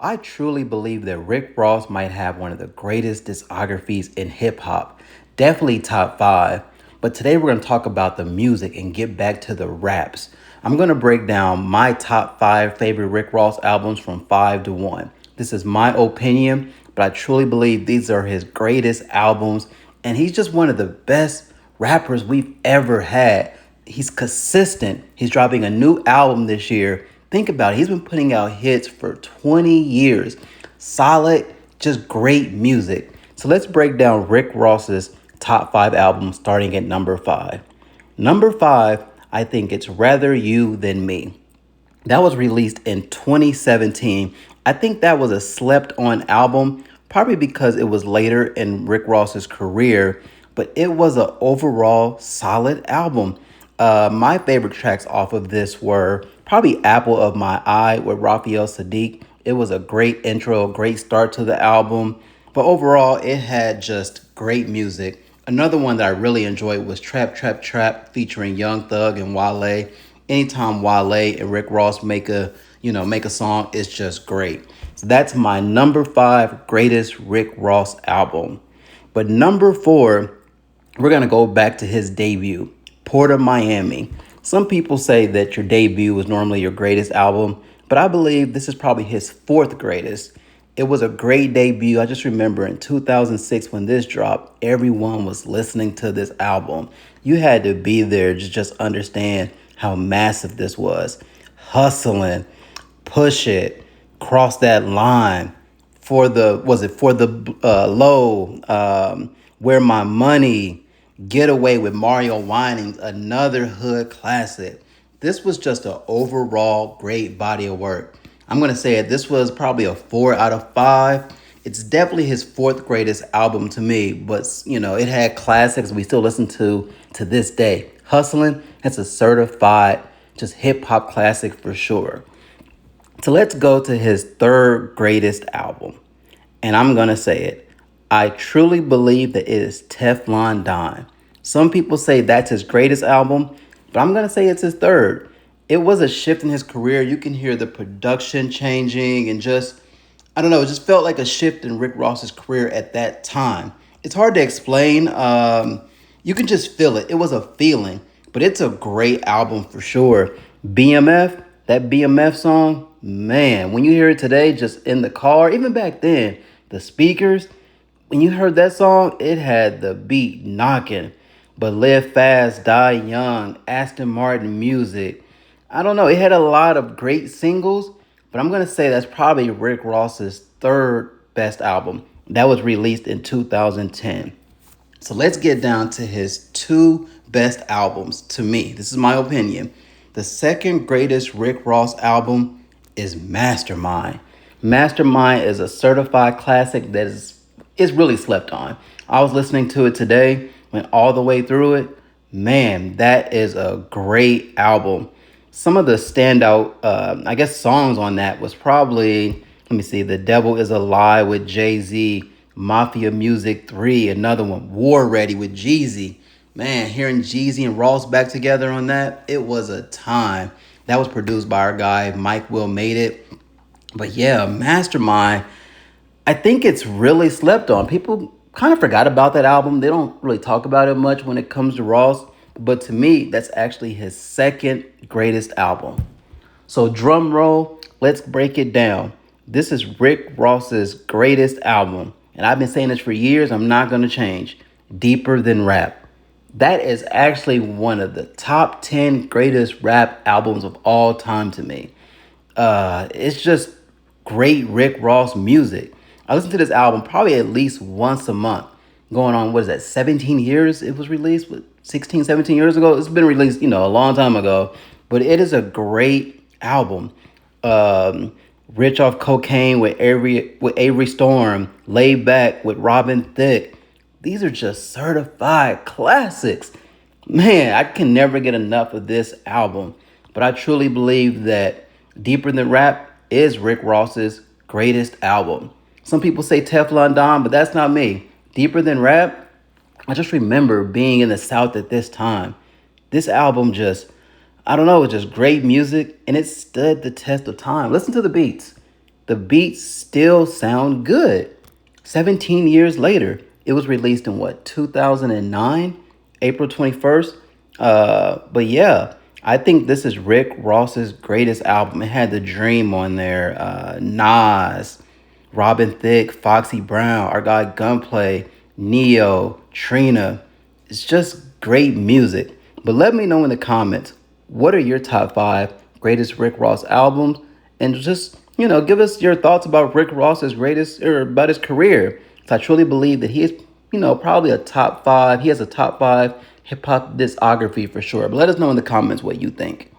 I truly believe that Rick Ross might have one of the greatest discographies in hip hop. Definitely top five. But today we're going to talk about the music and get back to the raps. I'm going to break down my top five favorite Rick Ross albums from five to one. This is my opinion, but I truly believe these are his greatest albums. And he's just one of the best rappers we've ever had. He's consistent. He's dropping a new album this year. Think about it. He's been putting out hits for 20 years. Solid, just great music. So let's break down Rick Ross's top five albums starting at number five. Number five, I think it's Rather You Than Me. That was released in 2017. I think that was a slept on album, probably because it was later in Rick Ross's career, but it was an overall solid album. My favorite tracks off of this were probably Apple of My Eye with Raphael Sadiq. It was a great intro, a great start to the album, but overall, it had just great music. Another one that I really enjoyed was Trap Trap Trap featuring Young Thug and Wale. Anytime Wale and Rick Ross make a song, it's just great. So that's my number five greatest Rick Ross album. But number four, we're gonna go back to his debut, Port of Miami. Some people say that your debut is normally your greatest album, but I believe this is probably his fourth greatest. It was a great debut. I just remember in 2006 when this dropped, everyone was listening to this album. You had to be there to just understand how massive this was. Hustling, push it, cross that line. For the low? Where My Money, Get Away with Mario Winans, another hood classic. This was just an overall great body of work. I'm going to say it. This was probably a 4 out of 5. It's definitely his fourth greatest album to me, but it had classics we still listen to this day. Hustling, that's a certified just hip hop classic for sure. So let's go to his third greatest album. And I'm going to say it. I truly believe that it is Teflon Don. Some people say that's his greatest album, but I'm going to say it's his third. It was a shift in his career. You can hear the production changing and just, I don't know, it just felt like a shift in Rick Ross's career at that time. It's hard to explain. You can just feel it. It was a feeling, but it's a great album for sure. BMF, that BMF song, man, when you hear it today, just in the car, even back then, the speakers, when you heard that song, it had the beat knocking. But Live Fast, Die Young, Aston Martin music. I don't know. It had a lot of great singles, but I'm going to say that's probably Rick Ross's third best album. That was released in 2010. So let's get down to his two best albums to me. This is my opinion. The second greatest Rick Ross album is Mastermind. Mastermind is a certified classic that is really slept on. I was listening to it today, went all the way through it. Man, that is a great album. Some of the standout, songs on that was probably, let me see, The Devil Is a Lie with Jay-Z, Mafia Music 3, another one, War Ready with Jeezy. Man, hearing Jeezy and Ross back together on that, it was a time. That was produced by our guy, Mike Will Made It. But yeah, Mastermind, I think it's really slept on. People kind of forgot about that album. They don't really talk about it much when it comes to Ross. But to me, that's actually his second greatest album. So drum roll, let's break it down. This is Rick Ross's greatest album. And I've been saying this for years. I'm not going to change. Deeper Than Rap. That is actually one of the top 10 greatest rap albums of all time to me. It's just great Rick Ross music. I listen to this album probably at least once a month. Going on, what is that, 17 years it was released? 16, 17 years ago? It's been released, a long time ago. But it is a great album. Rich Off Cocaine with Avery Storm. Laid Back with Robin Thicke. These are just certified classics. Man, I can never get enough of this album. But I truly believe that Deeper Than Rap is Rick Ross's greatest album. Some people say Teflon Don, but that's not me. Deeper Than Rap, I just remember being in the South at this time. This album it's just great music, and it stood the test of time. Listen to the beats. the beats still sound good. 17 years later, it was released in what, 2009, April 21st. But yeah, I think this is Rick Ross's greatest album. It had The Dream on there, Nas, Robin Thicke, Foxy Brown, our guy Gunplay, Neo, Trina. It's just great music. But let me know in the comments, what are your top five greatest Rick Ross albums? And just, give us your thoughts about Rick Ross's greatest, or about his career. So I truly believe that he is, probably a top five. He has a top five hip hop discography for sure. But let us know in the comments what you think.